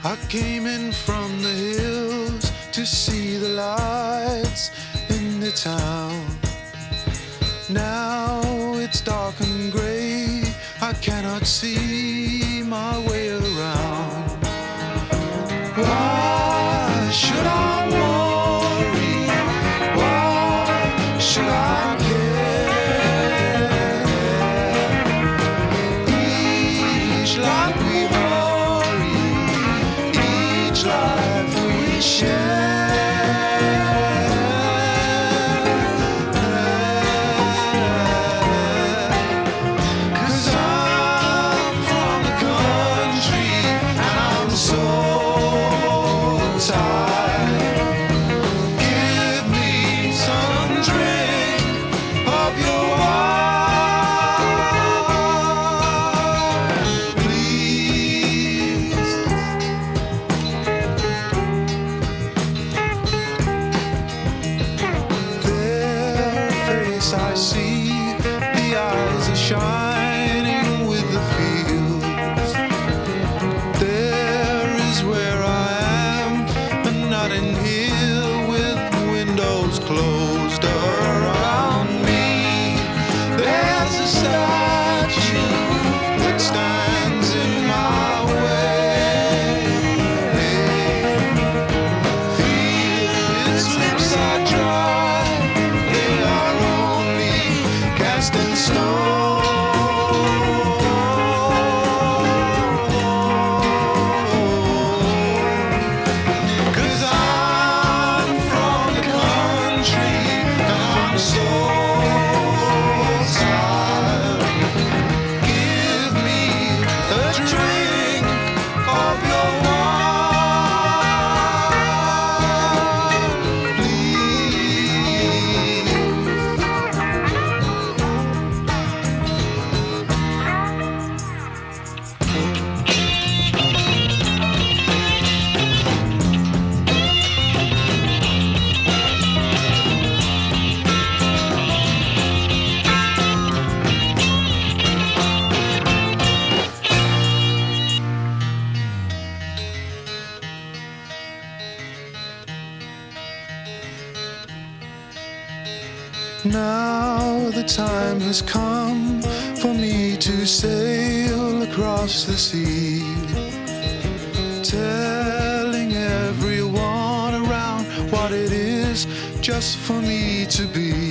I came in from the hills to see the lights in the town. Now it's dark and grey, I cannot see my way around. Why should I worry? Why should I care? Each life we hurry, each life we share. I see the eyes are shining with the fields. There is where I am, and not in here with windows closed around me. There's a statue that stands in my way. Feel its lips are dry, they are cast in stone. 'Cause I'm from the country and I'm so tired. Give me a drink of your wine, please. Now the time has come for me to sail across the sea, telling everyone around what it is just for me to be.